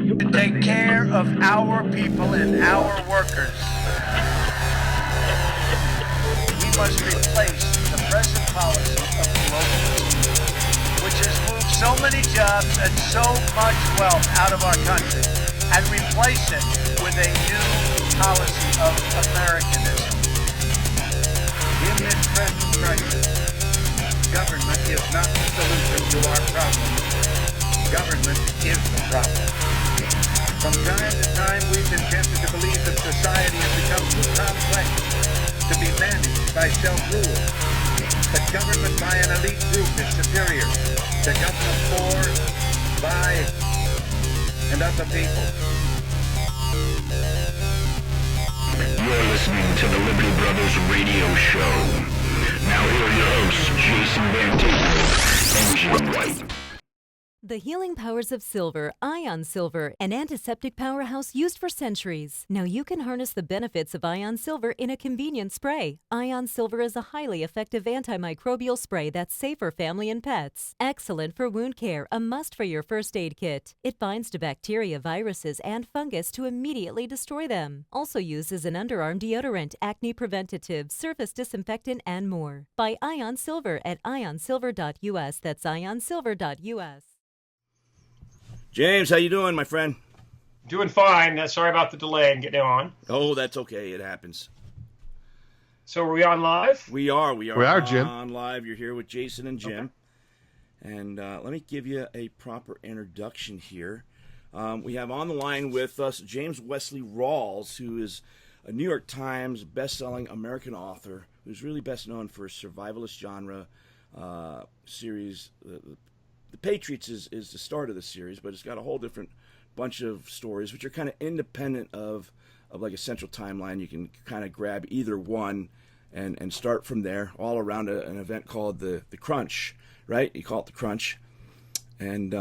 To take care of our people and our workers, we must replace the present policy of globalism, which has moved so many jobs and so much wealth out of our country, and replace it with a new policy of Americanism. In this present crisis, government is not the solution to our problems. Government is the problem. From time to time, we've been tempted to believe that society has become too complex to be managed by self-rule. That government by an elite group is superior to government for, by, and of the people. You're listening to the Liberty Brothers radio show. Now here are your hosts, Jason Van Taper and Jim White. The healing powers of silver, Ion Silver, an antiseptic powerhouse used for centuries. Now you can harness the benefits of Ion Silver in a convenient spray. Ion Silver is a highly effective antimicrobial spray that's safe for family and pets. Excellent for wound care, a must for your first aid kit. It binds to bacteria, viruses, and fungus to immediately destroy them. Also used as an underarm deodorant, acne preventative, surface disinfectant, and more. Buy Ion Silver at ionsilver.us. That's ionsilver.us. James, how you doing, my friend? Doing fine. Sorry about the delay in getting on. Oh, that's okay. It happens. So are we on live? We are, Jim. On live. You're here with Jason and Jim. Okay. And let me give you a proper introduction here. We have on the line with us James Wesley Rawles, who is a New York Times best-selling American author who's really best known for his survivalist genre series. The Patriots is the start of the series, but it's got a whole different bunch of stories, which are kind of independent of like a central timeline. You can kind of grab either one and start from there, all around an event called the Crunch, right? You call it the Crunch. And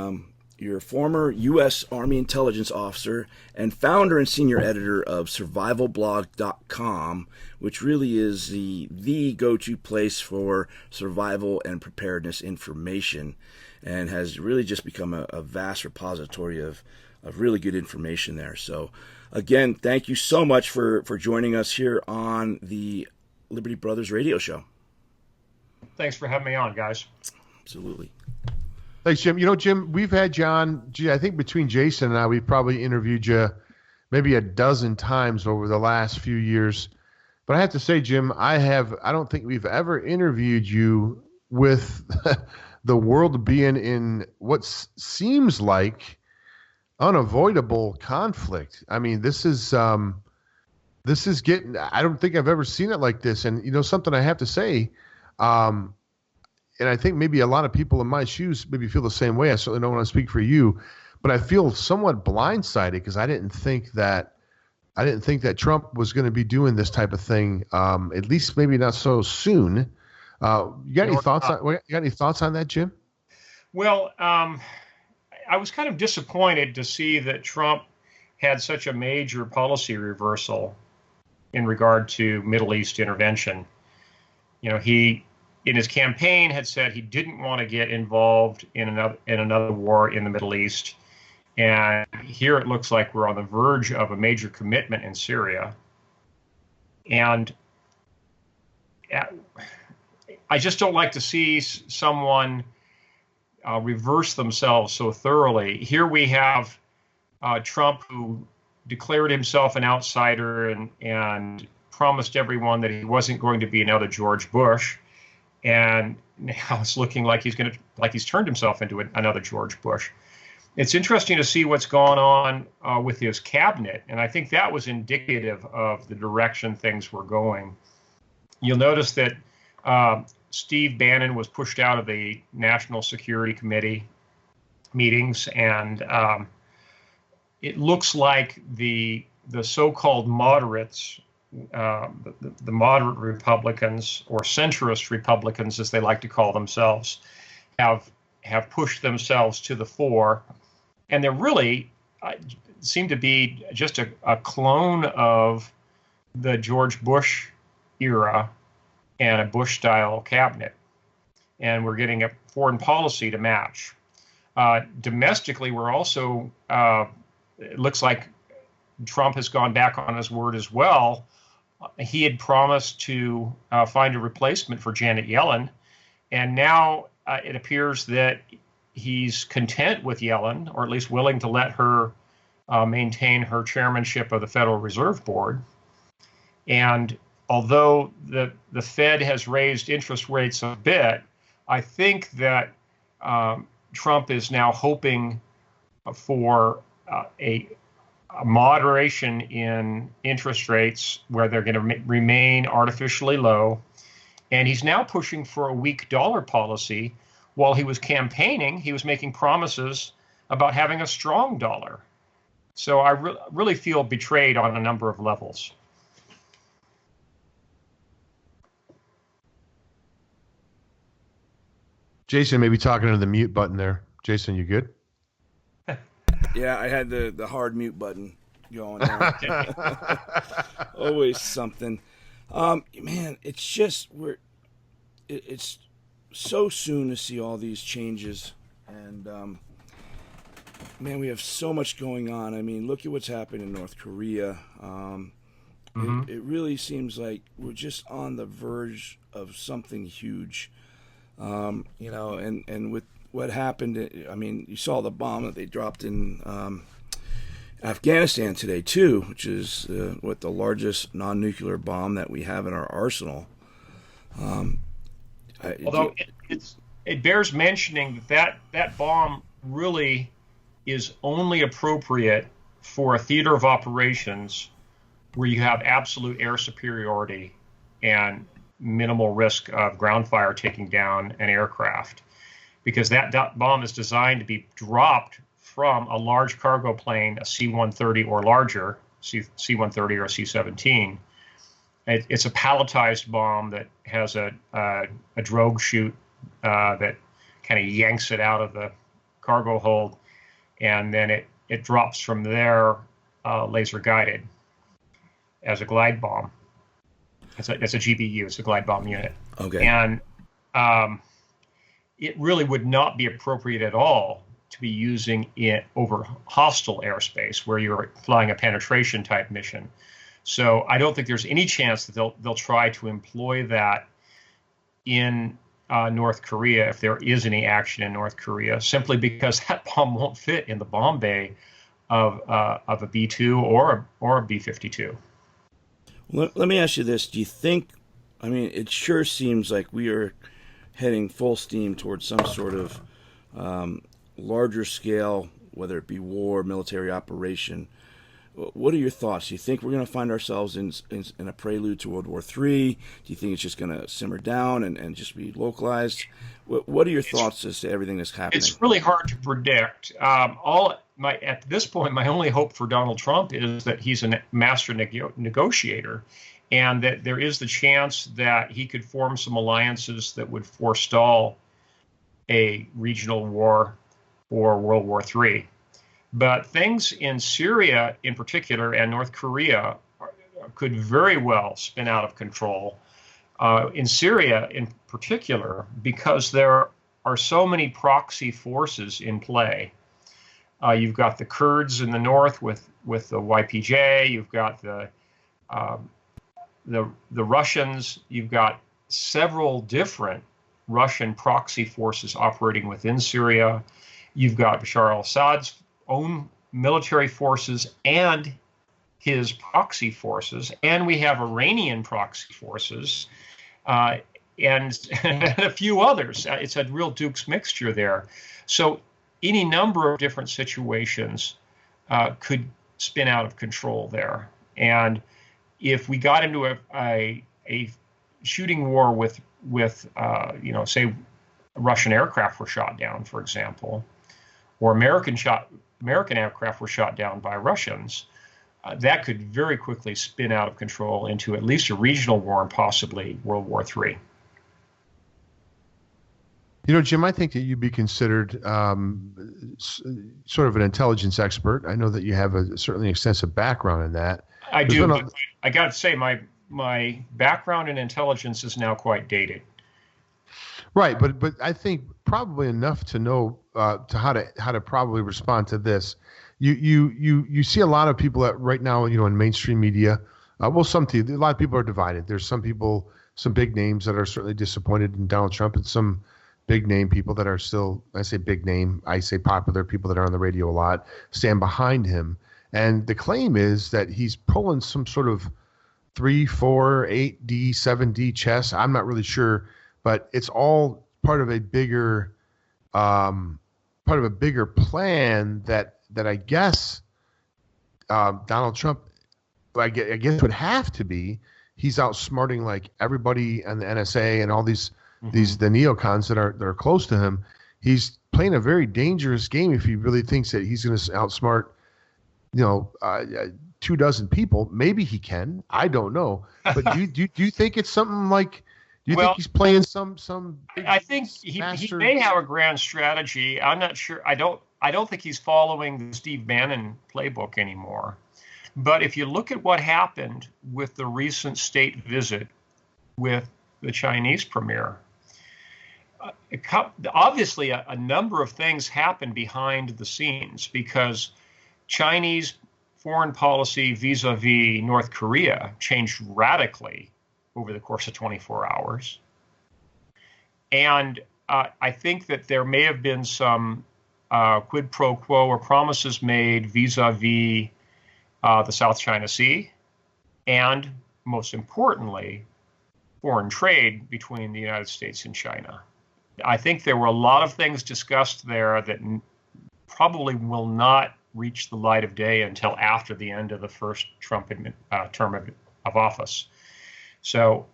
you're a former U.S. Army intelligence officer and founder and senior editor of survivalblog.com, which really is the go-to place for survival and preparedness information, and has really just become a vast repository of really good information there. So, again, thank you so much for joining us here on the Liberty Brothers radio show. Thanks for having me on, guys. Absolutely. Thanks, Jim. You know, Jim, we've had you on. I think between Jason and I, we've probably interviewed you maybe a dozen times over the last few years. But I have to say, Jim, I don't think we've ever interviewed you with the world being in what seems like unavoidable conflict. I mean, this is getting, I don't think I've ever seen it like this. And, you know, something I have to say, and I think maybe a lot of people in my shoes maybe feel the same way. I certainly don't want to speak for you, but I feel somewhat blindsided because I didn't think that Trump was going to be doing this type of thing, at least maybe not so soon. You got any thoughts on that, Jim? Well, I was kind of disappointed to see that Trump had such a major policy reversal in regard to Middle East intervention. You know, he, in his campaign, had said he didn't want to get involved in another war in the Middle East. And here it looks like we're on the verge of a major commitment in Syria. And I just don't like to see someone reverse themselves so thoroughly. Here we have Trump, who declared himself an outsider and promised everyone that he wasn't going to be another George Bush. And now it's looking like he's turned himself into another George Bush. It's interesting to see what's gone on with his cabinet, and I think that was indicative of the direction things were going. You'll notice that Steve Bannon was pushed out of the National Security Committee meetings, and it looks like the so-called moderates, the moderate Republicans, or centrist Republicans, as they like to call themselves, have pushed themselves to the fore, and they're really seem to be just a clone of the George Bush era and a Bush-style cabinet, and we're getting a foreign policy to match. Domestically, we're also, it looks like Trump has gone back on his word as well. He had promised to find a replacement for Janet Yellen, and now it appears that he's content with Yellen, or at least willing to let her maintain her chairmanship of the Federal Reserve Board. And although the Fed has raised interest rates a bit, I think that Trump is now hoping for a moderation in interest rates where they're going to remain artificially low. And he's now pushing for a weak dollar policy. While he was campaigning, he was making promises about having a strong dollar. So I really feel betrayed on a number of levels. Jason may be talking to the mute button there. Jason, you good? Yeah, I had the hard mute button going on. Always something. Man, it's just it's so soon to see all these changes, and man, we have so much going on. I mean, look at what's happening in North Korea. It really seems like we're just on the verge of something huge. You know, and with what happened, I mean, you saw the bomb that they dropped in Afghanistan today too, which is what the largest non-nuclear bomb that we have in our arsenal. Although it bears mentioning that bomb really is only appropriate for a theater of operations where you have absolute air superiority and minimal risk of ground fire taking down an aircraft, because that bomb is designed to be dropped from a large cargo plane, a C-130 or larger, C-130 or C-17. It's a palletized bomb that has a drogue chute that kind of yanks it out of the cargo hold, and then it drops from there laser guided as a glide bomb. It's a GBU, it's a glide bomb unit. Okay. And it really would not be appropriate at all to be using it over hostile airspace where you're flying a penetration type mission. So I don't think there's any chance that they'll try to employ that in North Korea if there is any action in North Korea, simply because that bomb won't fit in the bomb bay of a B-2 or a B-52. Let me ask you this. Do you think, I mean, it sure seems like we are heading full steam towards some sort of larger scale, whether it be war, military operation. What are your thoughts? Do you think we're going to find ourselves in a prelude to World War III? Do you think it's just going to simmer down and just be localized? What are your thoughts as to everything that's happening? It's really hard to predict. At this point, my only hope for Donald Trump is that he's a master negotiator, and that there is the chance that he could form some alliances that would forestall a regional war or World War III. But things in Syria in particular and North Korea could very well spin out of control. In Syria in particular, because there are so many proxy forces in play. You've got the Kurds in the north with the YPJ. You've got the Russians. You've got several different Russian proxy forces operating within Syria. You've got Bashar al-Assad's own military forces and his proxy forces, and we have Iranian proxy forces, and a few others. It's a real Duke's mixture there. So any number of different situations could spin out of control there. And if we got into a shooting war with say Russian aircraft were shot down, for example, or American American aircraft were shot down by Russians, that could very quickly spin out of control into at least a regional war and possibly World War III. You know, Jim, I think that you'd be considered sort of an intelligence expert. I know that you have a certainly extensive background in that. I do, but I got to say, my background in intelligence is now quite dated. Right, but I think probably enough to know to how to probably respond to this. You see a lot of people that right now, you know, in mainstream media. A lot of people are divided. There's some people, some big names that are certainly disappointed in Donald Trump, and some big name people that are still, I say big name, I say popular people that are on the radio a lot, stand behind him. And the claim is that he's pulling some sort of 3, 4, 8D, 7D chess. I'm not really sure, but it's all part of a bigger plan that I guess Donald Trump, I guess would have to be. He's outsmarting like everybody on the NSA and all these the neocons that are close to him. He's playing a very dangerous game if he really thinks that he's going to outsmart, 24 people. Maybe he can. I don't know. But do you think it's something like? Do you think he's playing some? I think he may have a grand strategy. I'm not sure. I don't think he's following the Steve Bannon playbook anymore. But if you look at what happened with the recent state visit with the Chinese premier, obviously a number of things happened behind the scenes because Chinese foreign policy vis-a-vis North Korea changed radically over the course of 24 hours. And I think that there may have been some quid pro quo or promises made vis-a-vis the South China Sea, and most importantly, foreign trade between the United States and China. I think there were a lot of things discussed there that probably will not reach the light of day until after the end of the first Trump term of office. So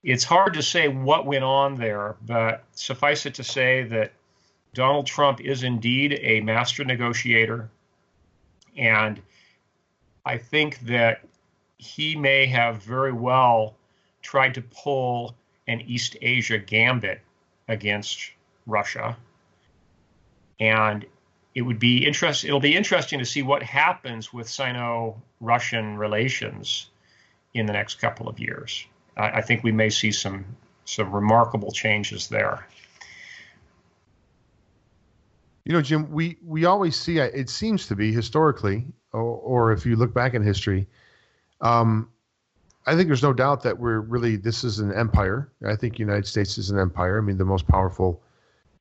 it's hard to say what went on there, but suffice it to say that Donald Trump is indeed a master negotiator. And I think that he may have very well tried to pull an East Asia gambit against Russia. And it'll be interesting to see what happens with Sino-Russian relations in the next couple of years. I think we may see some remarkable changes there. You know, Jim, we always see, it seems to be historically, or if you look back in history, I think there's no doubt that this is an empire. I think the United States is an empire. I mean, the most powerful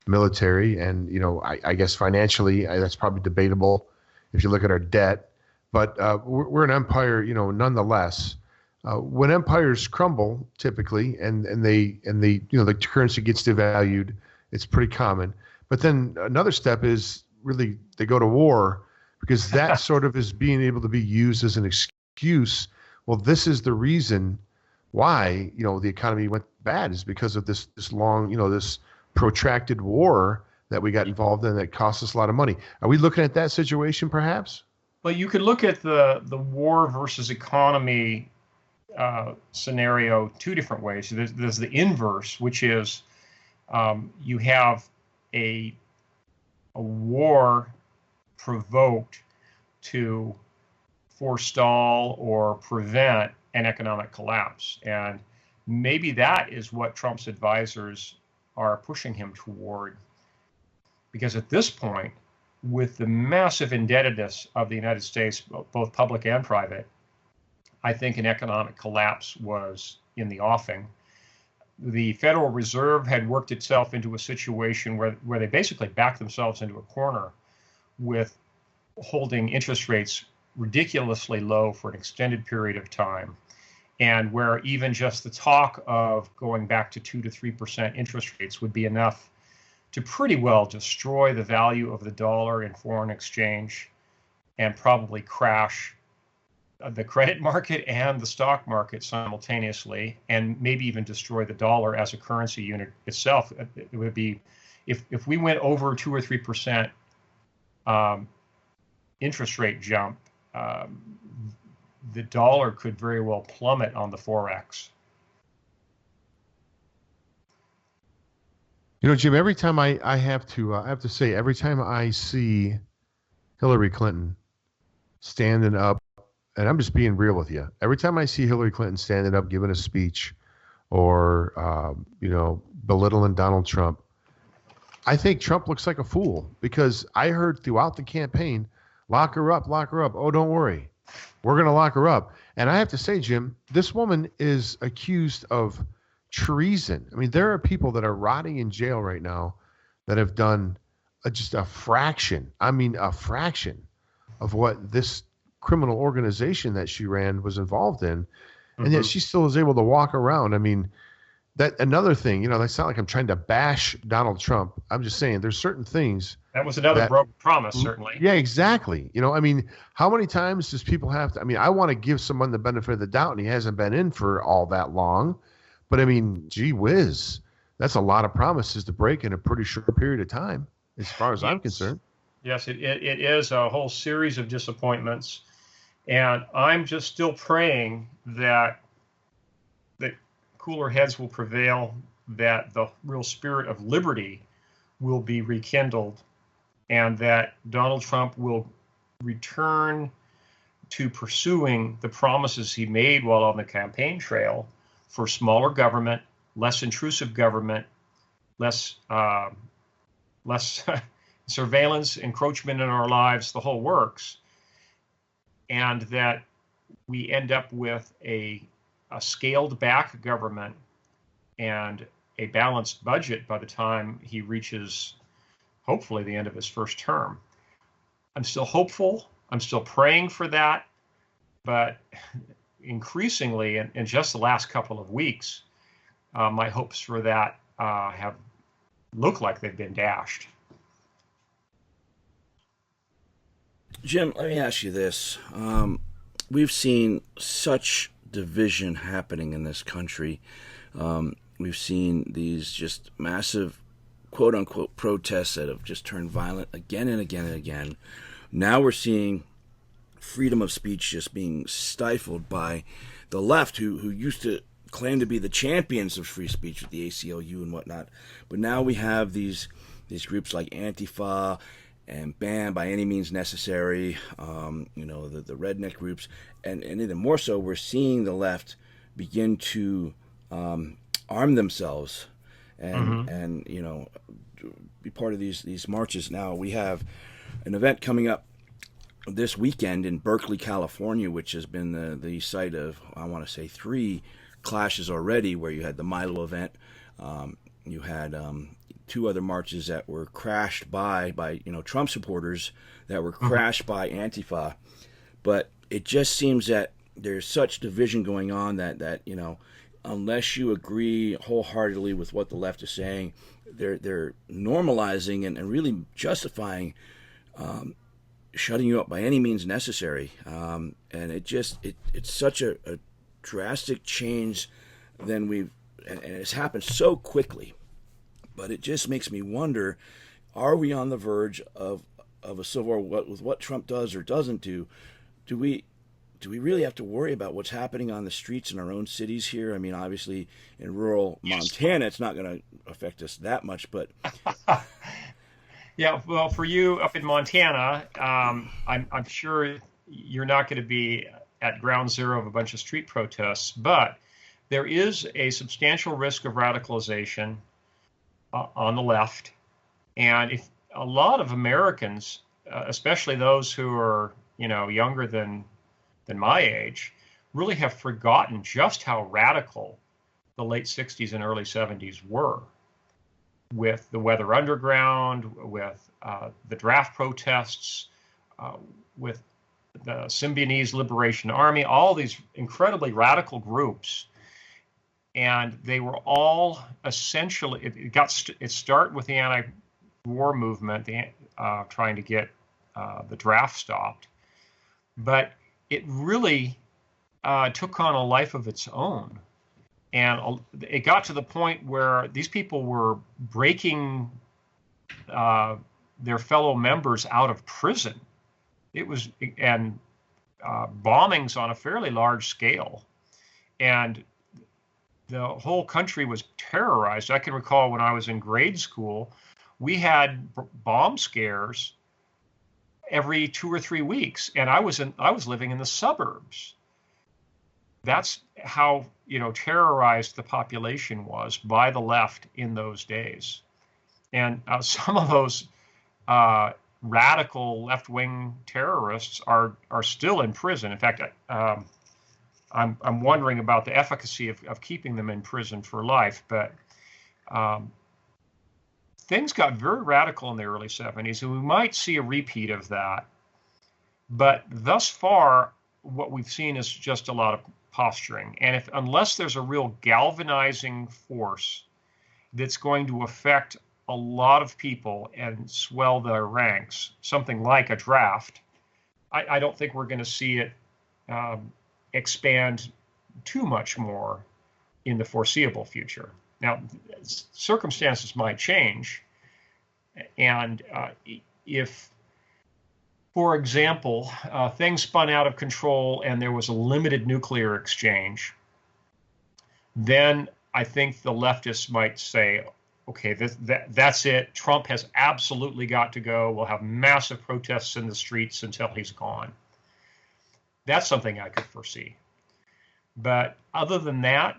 military, and, I guess financially, that's probably debatable if you look at our debt, but we're an empire, nonetheless. When empires crumble, typically, and the currency gets devalued, it's pretty common. But then another step is really they go to war, because that sort of is being able to be used as an excuse. Well, this is the reason why, the economy went bad, is because of this long, this protracted war that we got involved in that cost us a lot of money. Are we looking at that situation perhaps? Well, you could look at the war versus economy scenario two different ways. There's the inverse, which is you have a war provoked to forestall or prevent an economic collapse. And maybe that is what Trump's advisors are pushing him toward. Because at this point, with the massive indebtedness of the United States, both public and private, I think an economic collapse was in the offing. The Federal Reserve had worked itself into a situation where they basically backed themselves into a corner with holding interest rates ridiculously low for an extended period of time, and where even just the talk of going back to 2 to 3% interest rates would be enough to pretty well destroy the value of the dollar in foreign exchange and probably crash the credit market and the stock market simultaneously, and maybe even destroy the dollar as a currency unit itself. It would be, if we went over 2 or 3% interest rate jump, the dollar could very well plummet on the Forex. You know, Jim, every time I have to say, every time I see Hillary Clinton standing up, and I'm just being real with you, every time I see Hillary Clinton standing up, giving a speech or, belittling Donald Trump, I think Trump looks like a fool because I heard throughout the campaign, lock her up, lock her up. Oh, don't worry. We're going to lock her up. And I have to say, Jim, this woman is accused of treason. I mean, there are people that are rotting in jail right now that have done just a fraction of what this criminal organization that she ran was involved in. And yet she still is able to walk around. I mean, that another thing, that's not like I'm trying to bash Donald Trump. I'm just saying there's certain things. That was another broken promise, certainly. Yeah, exactly. How many times does people have to, I want to give someone the benefit of the doubt, and he hasn't been in for all that long. But gee whiz, that's a lot of promises to break in a pretty short period of time, as far as I'm concerned. Yes, it is a whole series of disappointments. And I'm just still praying that cooler heads will prevail, that the real spirit of liberty will be rekindled, and that Donald Trump will return to pursuing the promises he made while on the campaign trail for smaller government, less intrusive government, less surveillance, encroachment in our lives, the whole works, and that we end up with a scaled back government and a balanced budget by the time he reaches, hopefully, the end of his first term. I'm still hopeful. I'm still praying for that. But increasingly, in just the last couple of weeks, my hopes for that have looked like they've been dashed. Jim, let me ask you this. We've seen such division happening in this country. We've seen these just massive, quote-unquote, protests that have just turned violent again and again and again. Now we're seeing freedom of speech just being stifled by the left, who used to claim to be the champions of free speech with the ACLU and whatnot. But now we have these groups like Antifa and ban by any means necessary, the redneck groups, and even more so, we're seeing the left begin to arm themselves and be part of these marches. Now we have an event coming up this weekend in Berkeley, California, which has been the site of, I want to say, 3 clashes already, where you had the Milo event, you had 2 other marches that were crashed by Trump supporters, that were crashed by Antifa. But it just seems that there's such division going on that unless you agree wholeheartedly with what the left is saying, they're normalizing and really justifying shutting you up by any means necessary. And it's such a drastic change and it's happened so quickly. But it just makes me wonder, are we on the verge of a civil war with what Trump does or doesn't do? Do we really have to worry about what's happening on the streets in our own cities here? I mean, obviously in rural Montana, it's not going to affect us that much, but yeah, well, for you up in Montana, I'm sure you're not going to be at ground zero of a bunch of street protests, but there is a substantial risk of radicalization on the left. And if a lot of Americans, especially those who are, younger than my age, really have forgotten just how radical the late 60s and early 70s were, with the Weather Underground, with the draft protests, with the Symbionese Liberation Army, all these incredibly radical groups. And they were all essentially, it started with the anti-war movement, trying to get the draft stopped. But it really took on a life of its own. And it got to the point where these people were breaking their fellow members out of prison. And bombings on a fairly large scale. And the whole country was terrorized. I can recall when I was in grade school, we had bomb scares every 2 or 3 weeks, and I was living in the suburbs. That's how terrorized the population was by the left in those days. And some of those radical left-wing terrorists are still in prison. In fact, I'm wondering about the efficacy of keeping them in prison for life. But things got very radical in the early 70s, and we might see a repeat of that. But thus far, what we've seen is just a lot of posturing. And unless there's a real galvanizing force that's going to affect a lot of people and swell their ranks, something like a draft, I don't think we're going to see it expand too much more in the foreseeable future. Now, circumstances might change, and if, for example, things spun out of control and there was a limited nuclear exchange, then I think the leftists might say, okay, that's it. Trump has absolutely got to go. We'll have massive protests in the streets until he's gone. That's something I could foresee. But other than that,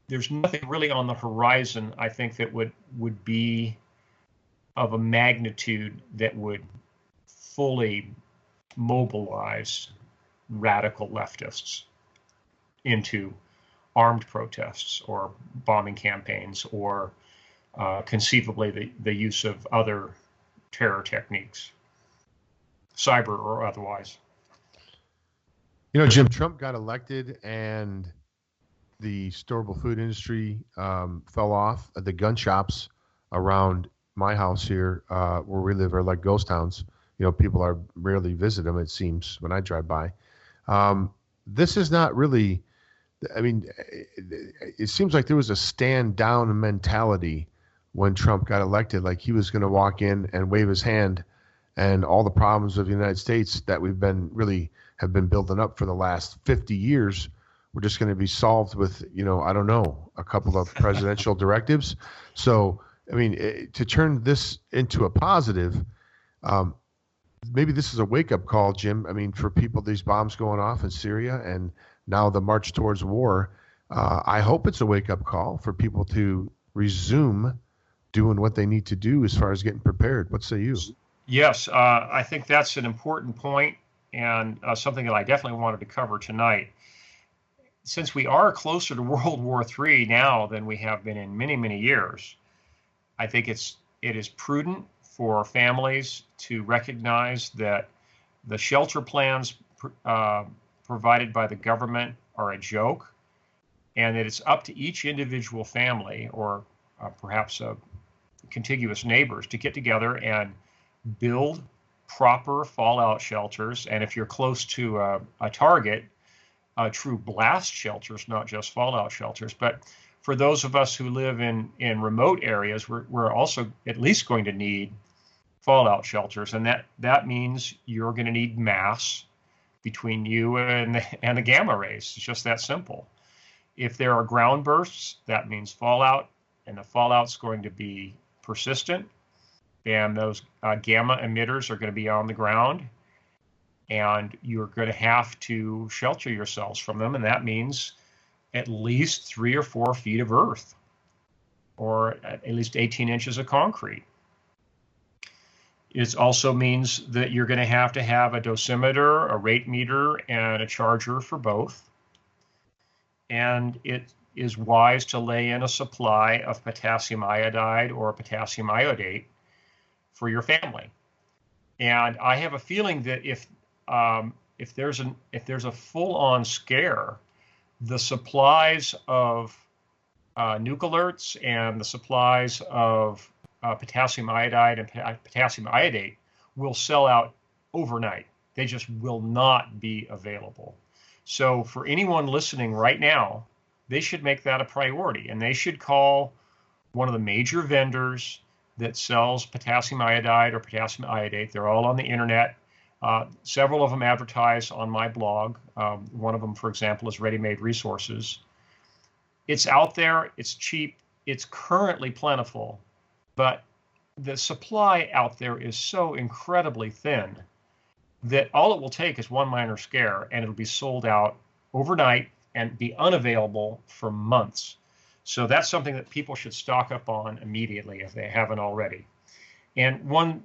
there's nothing really on the horizon, I think, that would be of a magnitude that would fully mobilize radical leftists into armed protests or bombing campaigns or conceivably the use of other terror techniques, cyber or otherwise. Jim, Trump got elected and the storable food industry fell off. The gun shops around my house here, where we live, are like ghost towns. People are rarely visit them, it seems, when I drive by. This is not really, it seems like there was a stand down mentality when Trump got elected, like he was going to walk in and wave his hand and all the problems of the United States that have been building up for the last 50 years were just going to be solved with, I don't know, a couple of presidential directives. So, to turn this into a positive, maybe this is a wake-up call, Jim. For people, these bombs going off in Syria and now the march towards war, I hope it's a wake-up call for people to resume doing what they need to do as far as getting prepared. What say you? Yes, I think that's an important point and something that I definitely wanted to cover tonight. Since we are closer to World War III now than we have been in many, many years, I think it is prudent for families to recognize that the shelter plans provided by the government are a joke, and that it's up to each individual family or perhaps contiguous neighbors to get together and build proper fallout shelters. And if you're close to a target, true blast shelters, not just fallout shelters. But for those of us who live in remote areas, we're also at least going to need fallout shelters. And that means you're going to need mass between you and the gamma rays. It's just that simple. If there are ground bursts, that means fallout, and the fallout's going to be persistent. And those gamma emitters are going to be on the ground, and you're going to have to shelter yourselves from them. And that means at least 3 or 4 feet of earth, or at least 18 inches of concrete. It also means that you're going to have a dosimeter, a rate meter, and a charger for both. And it is wise to lay in a supply of potassium iodide or potassium iodate for your family. And I have a feeling that if there's a full-on scare, the supplies of nuke alerts and the supplies of potassium iodide and potassium iodate will sell out overnight. They just will not be available. So for anyone listening right now, they should make that a priority, and they should call one of the major vendors that sells potassium iodide or potassium iodate. They're all on the internet. Several of them advertise on my blog. One of them, for example, is Ready Made Resources. It's out there. It's cheap. It's currently plentiful, but the supply out there is so incredibly thin that all it will take is one minor scare and it'll be sold out overnight and be unavailable for months. So that's something that people should stock up on immediately if they haven't already. And one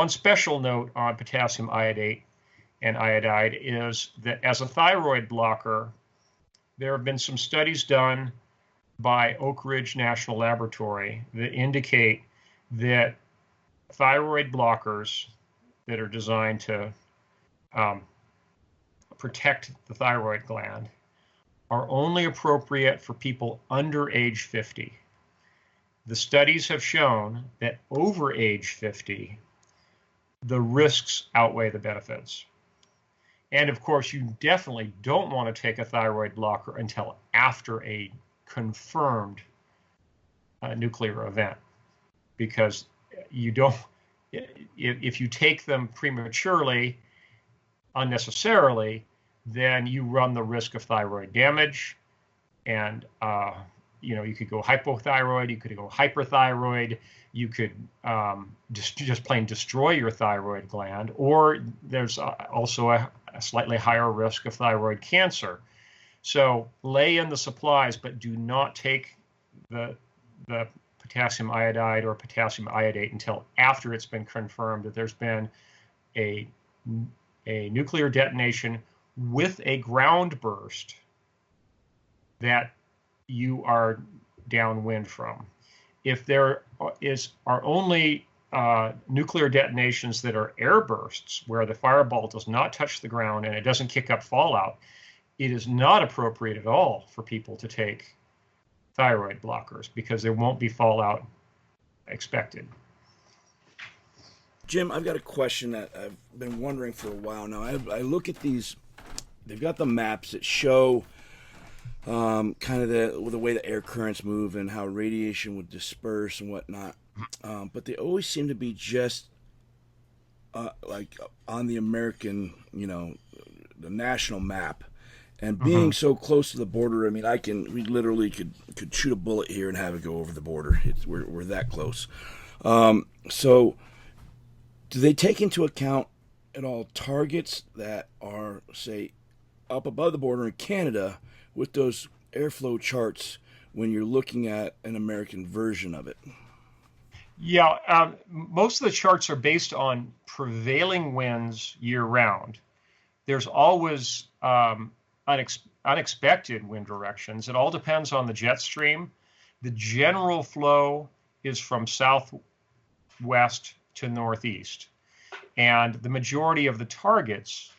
special note on potassium iodate and iodide is that as a thyroid blocker, there have been some studies done by Oak Ridge National Laboratory that indicate that thyroid blockers that are designed to protect the thyroid gland are only appropriate for people under age 50. The studies have shown that over age 50, the risks outweigh the benefits. And of course, you definitely don't want to take a thyroid blocker until after a confirmed nuclear event, because you don't, if you take them prematurely, unnecessarily, then you run the risk of thyroid damage, and you could go hypothyroid, you could go hyperthyroid, you could just plain destroy your thyroid gland, or there's also a slightly higher risk of thyroid cancer. So lay in the supplies, but do not take the potassium iodide or potassium iodate until after it's been confirmed that there's been a nuclear detonation with a ground burst that you are downwind from. If there are only nuclear detonations that are air bursts, where the fireball does not touch the ground and it doesn't kick up fallout, it is not appropriate at all for people to take thyroid blockers because there won't be fallout expected. Jim, I've got a question that I've been wondering for a while now. I look at these, they've got the maps that show kind of the way the air currents move and how radiation would disperse and whatnot. But they always seem to be just like on the American, the national map. And being so close to the border, I mean, we literally could shoot a bullet here and have it go over the border. We're that close. So do they take into account at all targets that are, say, up above the border in Canada with those airflow charts when you're looking at an American version of it? Yeah, most of the charts are based on prevailing winds year-round. There's always unexpected wind directions. It all depends on the jet stream. The general flow is from southwest to northeast, and the majority of the targets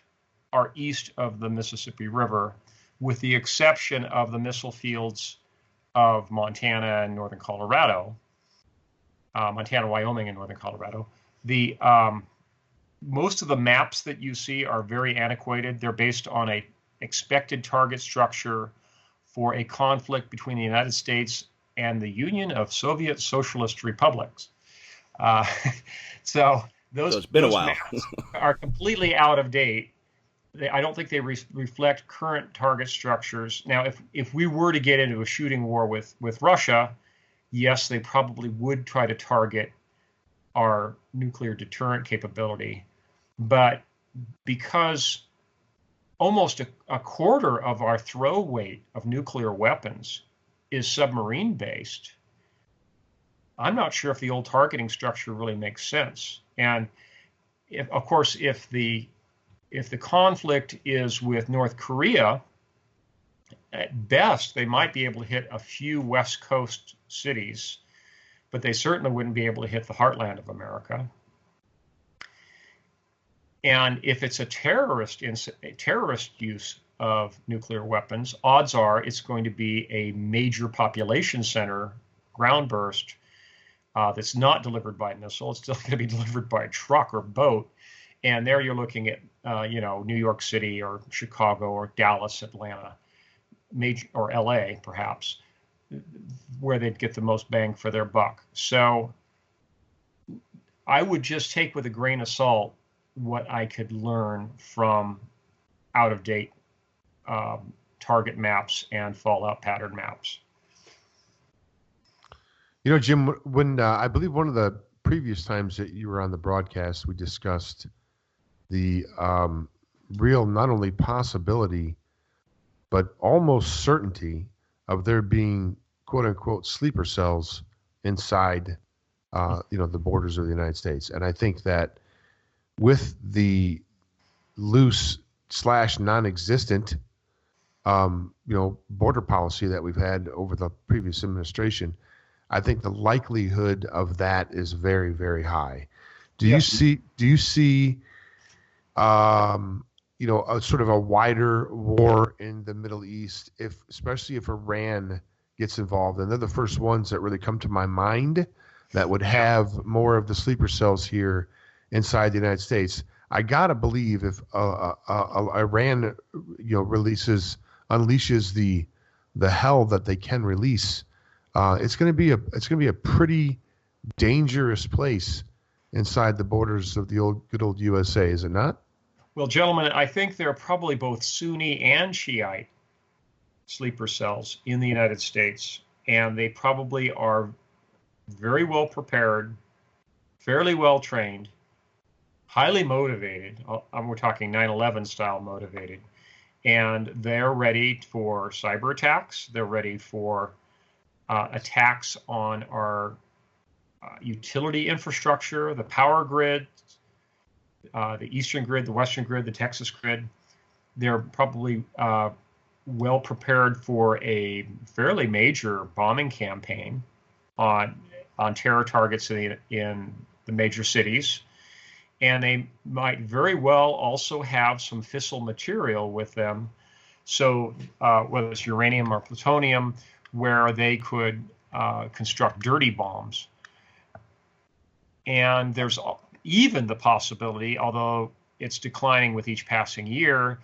are east of the Mississippi River, with the exception of the missile fields of Montana and northern Colorado, Montana, Wyoming, and northern Colorado. The most of the maps that you see are very antiquated. They're based on a expected target structure for a conflict between the United States and the Union of Soviet Socialist Republics. So it's been a while. Maps are completely out of date. I don't think they reflect current target structures. Now, if we were to get into a shooting war with Russia, yes, they probably would try to target our nuclear deterrent capability. But because almost a quarter of our throw weight of nuclear weapons is submarine based, I'm not sure if the old targeting structure really makes sense. And if the conflict is with North Korea, at best they might be able to hit a few West Coast cities, but they certainly wouldn't be able to hit the heartland of America. And if it's a terrorist use of nuclear weapons, odds are it's going to be a major population center ground burst that's not delivered by missile. It's still going to be delivered by truck or boat. And there you're looking at, New York City or Chicago or Dallas, Atlanta, or LA, perhaps, where they'd get the most bang for their buck. So I would just take with a grain of salt what I could learn from out-of-date target maps and fallout pattern maps. You know, Jim, when I believe one of the previous times that you were on the broadcast, we discussed the real not only possibility, but almost certainty of there being quote unquote sleeper cells inside, the borders of the United States. And I think that with the loose / non-existent, border policy that we've had over the previous administration, I think the likelihood of that is very, very high. Do you see, a sort of a wider war in the Middle East, especially if Iran gets involved? And they're the first ones that really come to my mind that would have more of the sleeper cells here inside the United States. I gotta believe if Iran, unleashes the hell that they can release, it's going to be a pretty dangerous place inside the borders of the good old USA, is it not? Well, gentlemen, I think there are probably both Sunni and Shiite sleeper cells in the United States, and they probably are very well prepared, fairly well trained, highly motivated. We're talking 9/11 style motivated, and they're ready for cyber attacks. They're ready for attacks on our utility infrastructure, the power grid, the eastern grid, the western grid, the Texas grid. They're probably well prepared for a fairly major bombing campaign on terror targets in the major cities. And they might very well also have some fissile material with them. So whether it's uranium or plutonium, where they could construct dirty bombs. And there's even the possibility, although it's declining with each passing year,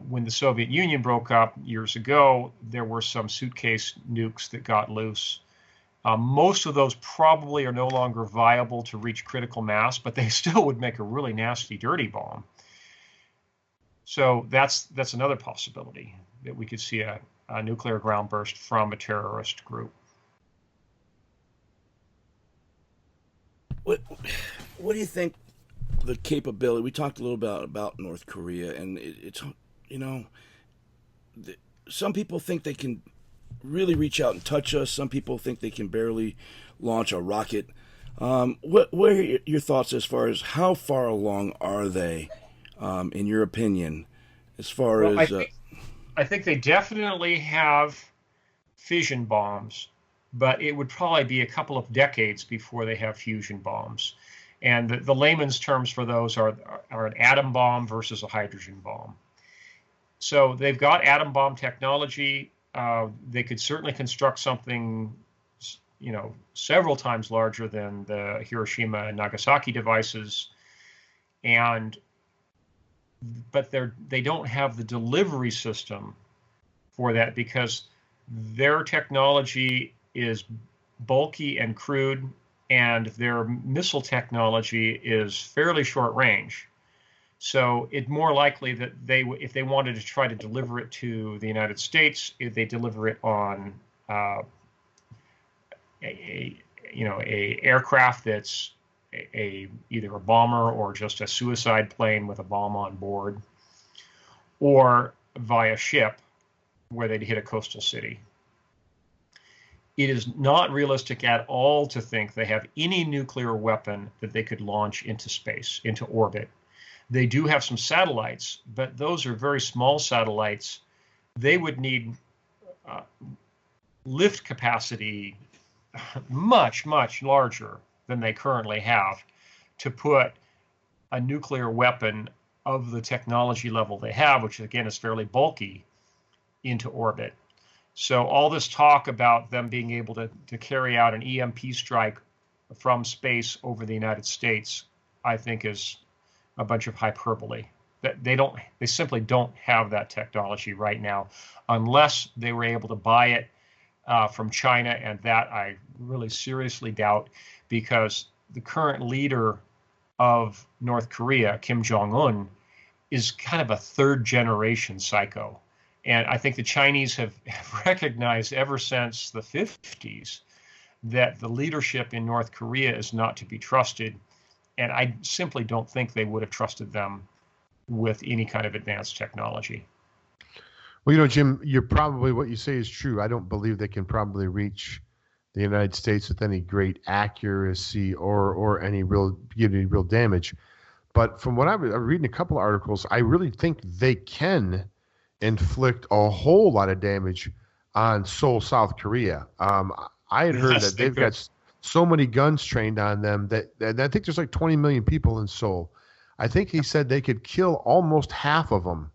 when the Soviet Union broke up years ago, there were some suitcase nukes that got loose. Most of those probably are no longer viable to reach critical mass, but they still would make a really nasty, dirty bomb. So that's another possibility, that we could see a nuclear ground burst from a terrorist group. What do you think the capability? We talked a little about North Korea, and it's some people think they can really reach out and touch us. Some people think they can barely launch a rocket. What are your thoughts as far as how far along are they, in your opinion, as far as? I think they definitely have fission bombs, but it would probably be a couple of decades before they have fusion bombs. And the layman's terms for those are an atom bomb versus a hydrogen bomb. So they've got atom bomb technology. They could certainly construct something, several times larger than the Hiroshima and Nagasaki devices, but they don't have the delivery system for that, because their technology is bulky and crude, and their missile technology is fairly short range. So it's more likely that if they wanted to try to deliver it to the United States, if they deliver it on a aircraft that's either a bomber or just a suicide plane with a bomb on board, or via ship where they'd hit a coastal city. It is not realistic at all to think they have any nuclear weapon that they could launch into space, into orbit. They do have some satellites, but those are very small satellites. They would need lift capacity much, much larger than they currently have to put a nuclear weapon of the technology level they have, which again is fairly bulky, into orbit. So all this talk about them being able to carry out an EMP strike from space over the United States, I think is a bunch of hyperbole. That they simply don't have that technology right now, unless they were able to buy it from China, and that I really seriously doubt, because the current leader of North Korea, Kim Jong-un, is kind of a third generation psycho. And I think the Chinese have recognized ever since the 50s that the leadership in North Korea is not to be trusted. And I simply don't think they would have trusted them with any kind of advanced technology. Well, Jim, you're probably, what you say is true. I don't believe they can probably reach the United States with any great accuracy or any real damage. But from what I'm reading a couple of articles, I really think they can inflict a whole lot of damage on Seoul, South Korea. I had heard that they've got so many guns trained on them that I think there's like 20 million people in Seoul. I think he said they could kill almost half of them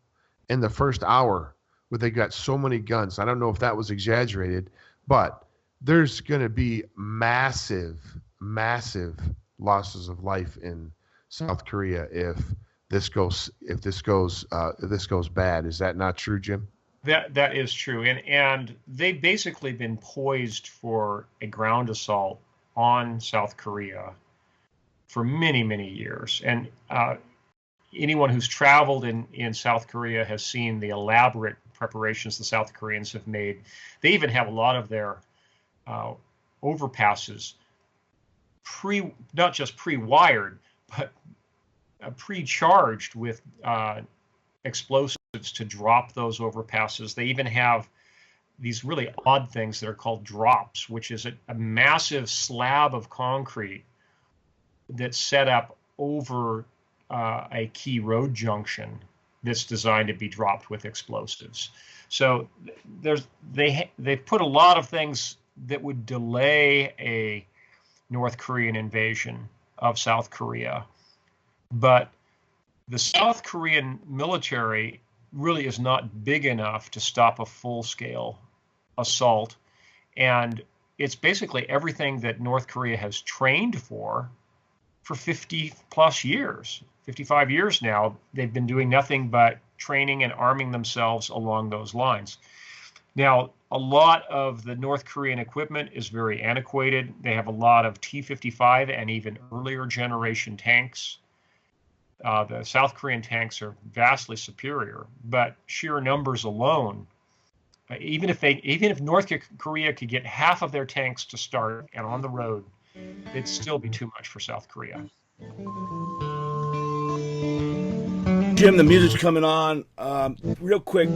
in the first hour, where they got so many guns. I don't know if that was exaggerated, but there's going to be massive losses of life in South Korea if this goes bad. Is that not true, Jim? That is true, and they've basically been poised for a ground assault on South Korea for many years. And anyone who's traveled in South Korea has seen the elaborate preparations the South Koreans have made. They even have a lot of their overpasses not just pre-wired, but pre-charged with explosives to drop those overpasses. They even have these really odd things that are called drops, which is a massive slab of concrete that's set up over a key road junction that's designed to be dropped with explosives. So they've put a lot of things that would delay a North Korean invasion of South Korea. But the South Korean military really is not big enough to stop a full-scale assault. And it's basically everything that North Korea has trained for 50 plus years, 55 years now. They've been doing nothing but training and arming themselves along those lines. Now, a lot of the North Korean equipment is very antiquated. They have a lot of T-55 and even earlier generation tanks. The South Korean tanks are vastly superior, but sheer numbers alone, even if North Korea could get half of their tanks to start and on the road, it'd still be too much for South Korea. Jim, the music's coming on. Real quick,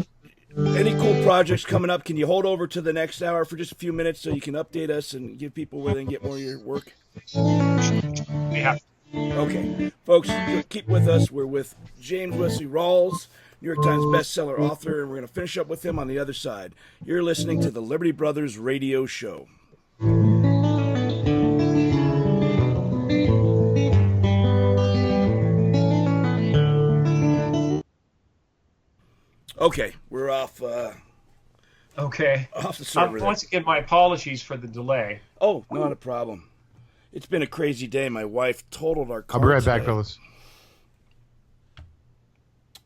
any cool projects coming up? Can you hold over to the next hour for just a few minutes so you can update us and give people where they can get more of your work? Yeah. Okay, folks, keep with us. We're with James Wesley Rawles, New York Times bestseller author, and we're going to finish up with him on the other side. You're listening to the Liberty Brothers Radio Show. Okay, we're off. Okay. Off the server. Once again, my apologies for the delay. Oh, not a problem. It's been a crazy day. My wife totaled our car. I'll be right today. back, fellas.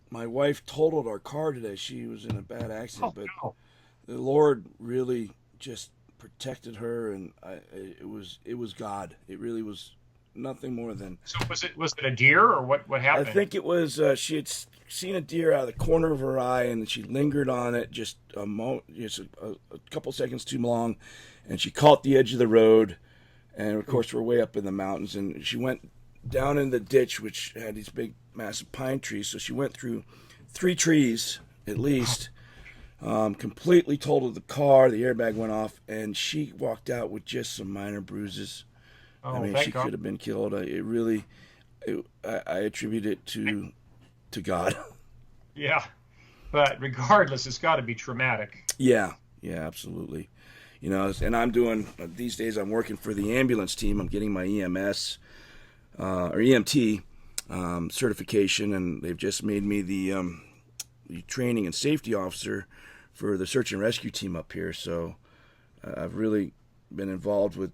My wife totaled our car today. She was in a bad accident, but no. the Lord really just protected her, and it was God. It really was nothing more than. So was it a deer or what happened? I think it was she had seen a deer out of the corner of her eye, and she lingered on it just a couple seconds too long, and she caught the edge of the road. And, of course, we're way up in the mountains. And she went down in the ditch, which had these big, massive pine trees. So she went through 3 trees, at least, completely totaled the car. The airbag went off. And she walked out with just some minor bruises. Oh, I mean, she could have been killed. I attribute it to God. Yeah. But regardless, it's got to be traumatic. Yeah, absolutely. You know, and I'm doing, these days I'm working for the ambulance team. I'm getting my EMS or EMT certification, and they've just made me the training and safety officer for the search and rescue team up here. So I've really been involved with,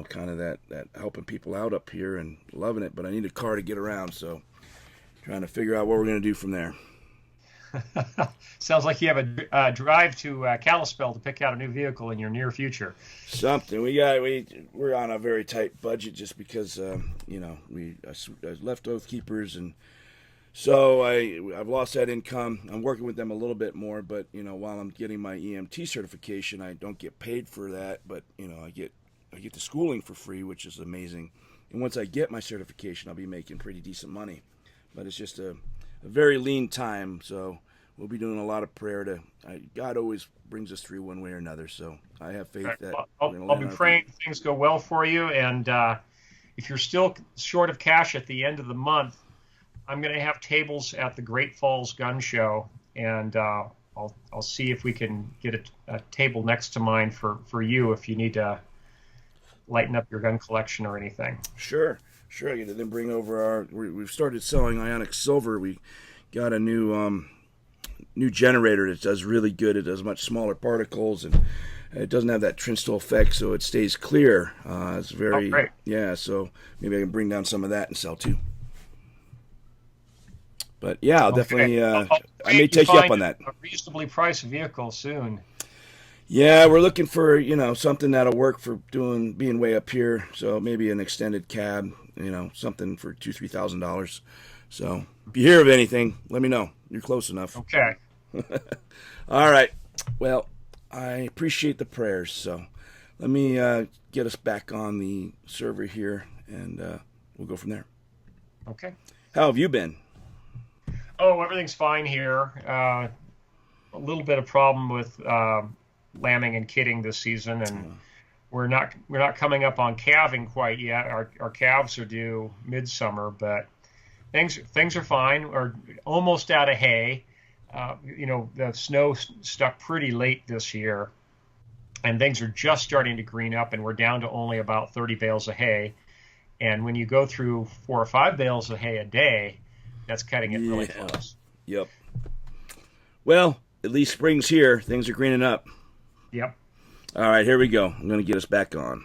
kind of that helping people out up here and loving it, but I need a car to get around. So trying to figure out what we're going to do from there. Sounds like you have a drive to Kalispell to pick out a new vehicle in your near future. Something we're on a very tight budget just because I left Oath Keepers, and so I've lost that income. I'm working with them a little bit more, but while I'm getting my EMT certification, I don't get paid for that, but I get the schooling for free, which is amazing. And once I get my certification, I'll be making pretty decent money. But it's just a very lean time, so we'll be doing a lot of prayer. God always brings us through one way or another, so I have faith that I'll be praying things go well for you. And if you're still short of cash at the end of the month, I'm going to have tables at the Great Falls Gun Show, and I'll see if we can get a table next to mine for you if you need to lighten up your gun collection or anything. Sure. I get to then bring over we've started selling ionic silver. We got a new generator that does really good. It does much smaller particles, and it doesn't have that Trinstall effect, so it stays clear. It's very great. Yeah. So maybe I can bring down some of that and sell too. But yeah, I'll definitely. I may take you up on that. A reasonably priced vehicle soon. Yeah, we're looking for something that'll work for being way up here. So maybe an extended cab, something for $2,000-$3,000. So if you hear of anything, let me know. You're close enough. Okay. All right. Well, I appreciate the prayers. So let me get us back on the server here, and we'll go from there. Okay. How have you been? Oh, everything's fine here. A little bit of problem with lambing and kidding this season, and we're not coming up on calving quite yet. Our calves are due midsummer, but things are fine. We're almost out of hay. The snow stuck pretty late this year, and things are just starting to green up, and we're down to only about 30 bales of hay. And when you go through 4 or 5 bales of hay a day, that's cutting it really close. Yep. Well, at least spring's here. Things are greening up. Yep. All right, here we go. I'm going to get us back on.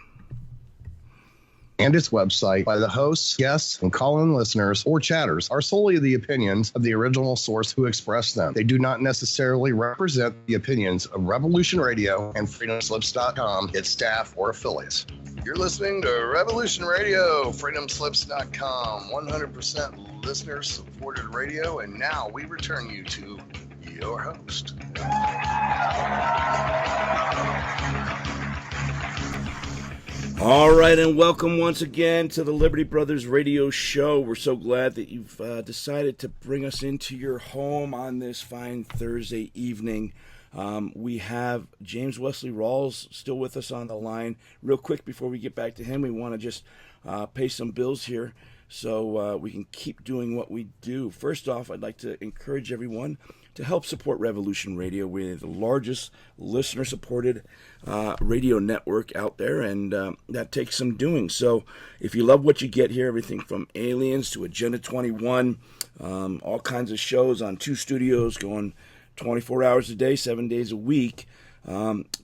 And its website by the hosts, guests, and call-in listeners or chatters are solely the opinions of the original source who expressed them. They do not necessarily represent the opinions of Revolution Radio and freedomslips.com, its staff, or affiliates. You're listening to Revolution Radio, freedomslips.com, 100% listener-supported radio, and now we return you to your host. All right, and welcome once again to the Liberty Brothers Radio Show. We're so glad that you've decided to bring us into your home on this fine Thursday evening. We have James Wesley Rawles still with us on the line. Real quick before we get back to him, we want to just pay some bills here so we can keep doing what we do. First off, I'd like to encourage everyone to help support Revolution Radio. We're the largest listener-supported radio network out there, and that takes some doing. So if you love what you get here, everything from Aliens to Agenda 21, all kinds of shows on 2 studios going 24 hours a day, 7 days a week,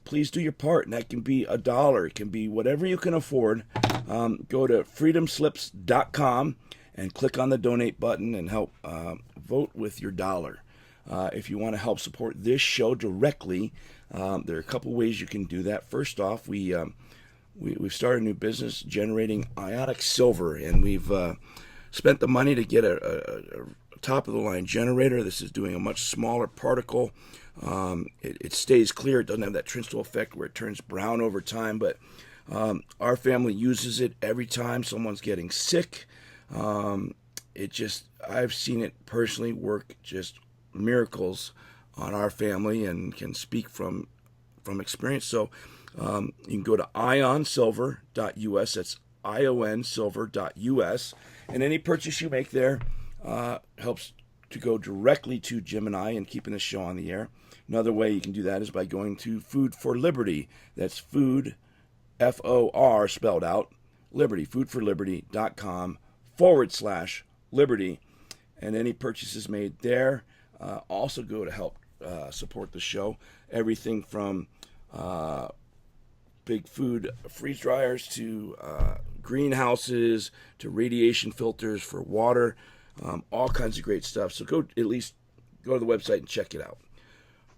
please do your part, and that can be $1. It can be whatever you can afford. Go to freedomslips.com and click on the donate button and help vote with your dollar. If you want to help support this show directly, there are a couple ways you can do that. First off, we've started a new business generating ionic silver, and we've spent the money to get a top-of-the-line generator. This is doing a much smaller particle. It stays clear. It doesn't have that Trinstall effect where it turns brown over time, but our family uses it every time someone's getting sick. I've seen it personally work just miracles on our family and can speak from experience. So you can go to ionsilver.us. That's ionsilver.us, and any purchase you make there helps to go directly to Jim and I and keeping the show on the air. Another way you can do that is by going to Food for Liberty. That's food, F-O-R spelled out, Liberty, foodforliberty.com/Liberty, and any purchases made there also go to help support the show. Everything from big food freeze dryers to greenhouses to radiation filters for water, all kinds of great stuff. So go go to the website and check it out.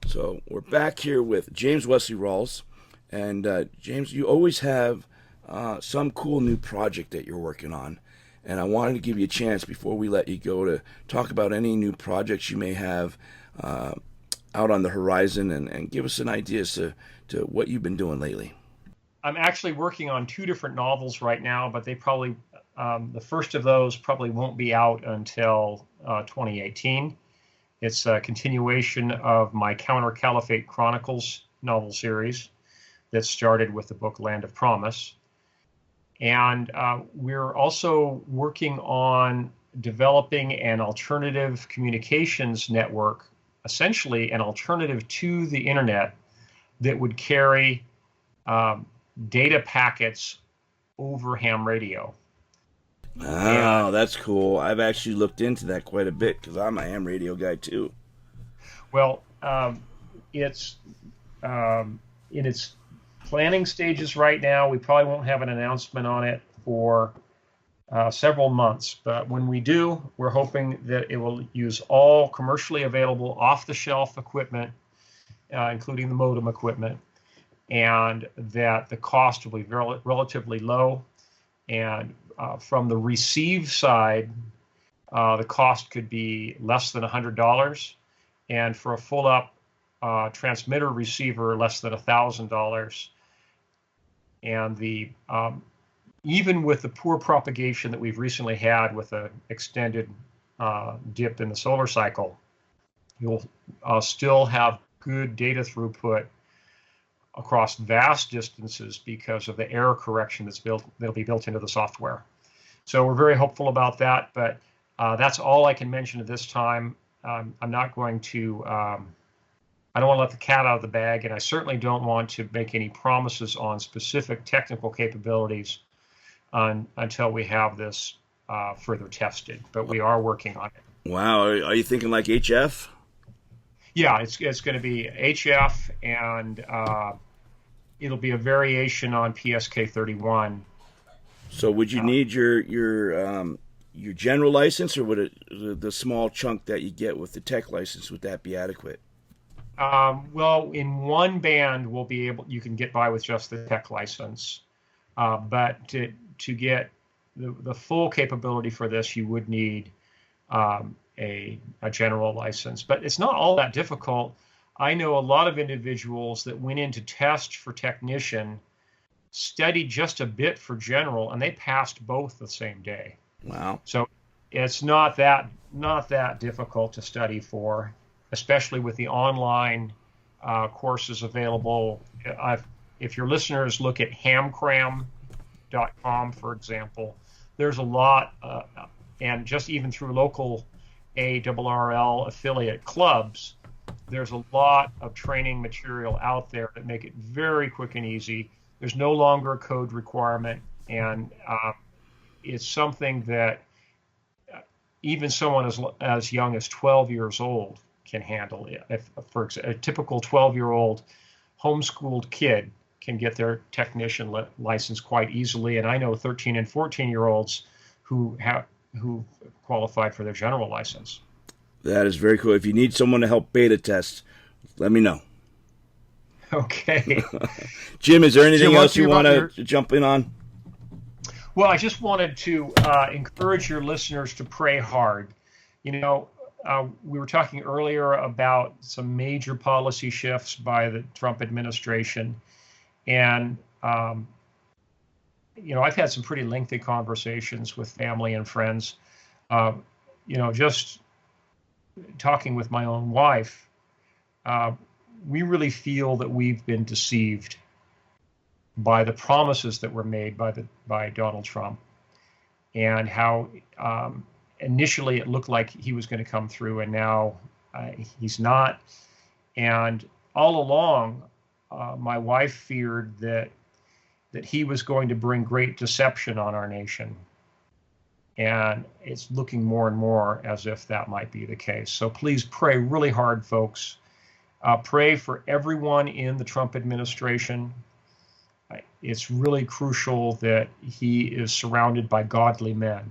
So we're back here with James Wesley Rawles. And James, you always have some cool new project that you're working on. And I wanted to give you a chance before we let you go to talk about any new projects you may have out on the horizon and give us an idea as to what you've been doing lately. I'm actually working on 2 different novels right now, but they probably, the first of those probably won't be out until 2018. It's a continuation of my Counter Caliphate Chronicles novel series that started with the book Land of Promise. And we're also working on developing an alternative communications network, essentially an alternative to the internet that would carry data packets over ham radio. Oh, that's cool. I've actually looked into that quite a bit because I'm a ham radio guy too. Well, it's in its planning stages right now. We probably won't have an announcement on it for several months, but when we do, we're hoping that it will use all commercially available off-the-shelf equipment, including the modem equipment, and that the cost will be relatively low. And from the receive side, the cost could be less than $100, and for a full-up transmitter receiver, less than $1,000. And the even with the poor propagation that we've recently had with an extended dip in the solar cycle, you'll still have good data throughput across vast distances because of the error correction that'll be built into the software. So we're very hopeful about that, but that's all I can mention at this time. I'm not going to, I don't want to let the cat out of the bag, and I certainly don't want to make any promises on specific technical capabilities until we have this further tested, but we are working on it. Wow, are you thinking like HF? Yeah, it's going to be HF, and it'll be a variation on PSK31. So would you need your general license, or would the small chunk that you get with the tech license, would that be adequate? Well, in one band, you can get by with just the tech license, but to get the full capability for this, you would need a general license. But it's not all that difficult. I know a lot of individuals that went in to test for technician, studied just a bit for general, and they passed both the same day. Wow. So it's not that difficult to study for, especially with the online courses available. If your listeners look at hamcram.com, for example, there's a lot, and just even through local ARRL affiliate clubs, there's a lot of training material out there that make it very quick and easy. There's no longer a code requirement, and it's something that even someone as young as 12 years old can handle. If, for example, a typical 12-year-old homeschooled kid can get their technician license quite easily, and I know 13 and 14-year-olds who qualified for their general license. That is very cool. If you need someone to help beta test, let me know. Okay. Jim, is there anything else you want to jump in on? Well, I just wanted to encourage your listeners to pray hard. You know, we were talking earlier about some major policy shifts by the Trump administration. And, you know, I've had some pretty lengthy conversations with family and friends. You know, just talking with my own wife, we really feel that we've been deceived by the promises that were made by Donald Trump, and how initially it looked like he was going to come through, and now he's not. And all along, my wife feared that he was going to bring great deception on our nation. And it's looking more and more as if that might be the case. So please pray really hard, folks. Pray for everyone in the Trump administration. It's really crucial that he is surrounded by godly men.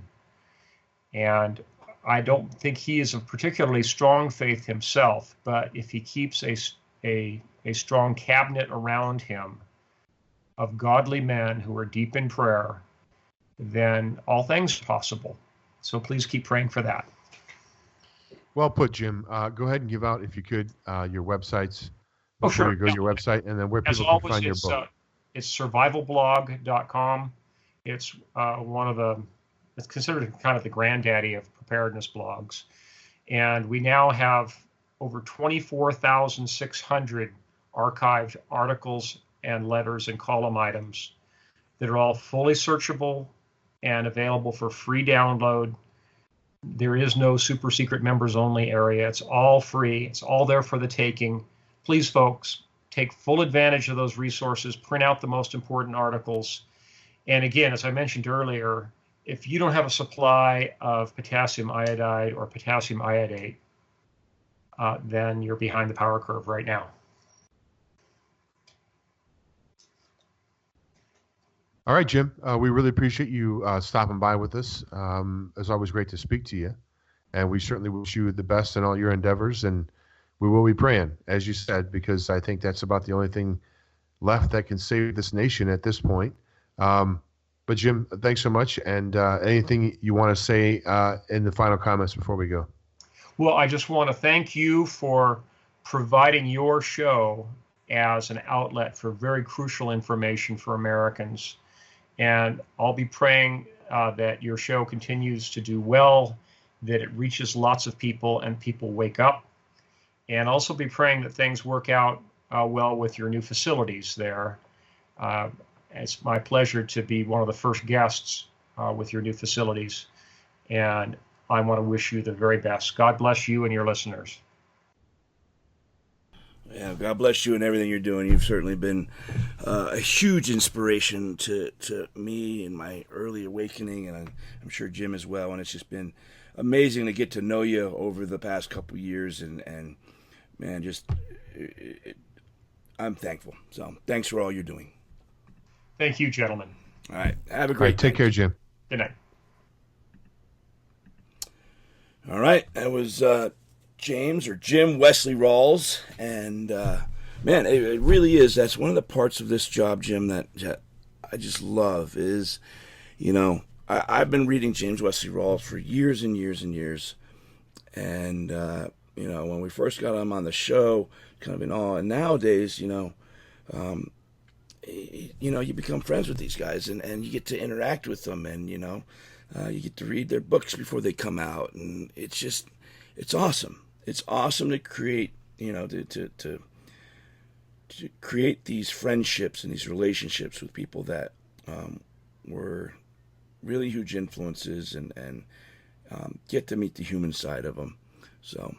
And I don't think he is of particularly strong faith himself, but if he keeps a strong cabinet around him of godly men who are deep in prayer, then all things are possible. So please keep praying for that. Well put, Jim. Go ahead and give out, if you could, your websites before Sure. you go to your website, and then where As people always, can find your book. It's survivalblog.com. It's it's considered kind of the granddaddy of preparedness blogs. And we now have over 24,600 archived articles and letters and column items that are all fully searchable and available for free download. There is no super secret members only area. It's all free. It's all there for the taking. Please, folks, take full advantage of those resources, print out the most important articles. And again, as I mentioned earlier, if you don't have a supply of potassium iodide or potassium iodate, then you're behind the power curve right now. All right, Jim. We really appreciate you stopping by with us. It's always great to speak to you. And we certainly wish you the best in all your endeavors. And we will be praying, as you said, because I think that's about the only thing left that can save this nation at this point. But Jim, thanks so much. And anything you want to say in the final comments before we go? Well, I just want to thank you for providing your show as an outlet for very crucial information for Americans. And I'll be praying that your show continues to do well, that it reaches lots of people and people wake up. And also be praying that things work out well with your new facilities there. It's my pleasure to be one of the first guests with your new facilities. And I want to wish you the very best. God bless you and your listeners. Yeah, God bless you and everything you're doing. You've certainly been a huge inspiration to me in my early awakening, and I'm sure Jim as well. And it's just been amazing to get to know you over the past couple of years. And man, I'm thankful. So thanks for all you're doing. Thank you, gentlemen. All right. Have a great Take care, Jim. Good night. All right. That was Jim Wesley Rawles. And, man, it really is. That's one of the parts of this job, Jim, that I just love is, I've been reading James Wesley Rawles for years and years and years. And, when we first got him on the show, kind of in awe. And nowadays, you become friends with these guys and you get to interact with them and, you get to read their books before they come out. And it's awesome. It's awesome to create, to create these friendships and these relationships with people that were really huge influences and get to meet the human side of them. So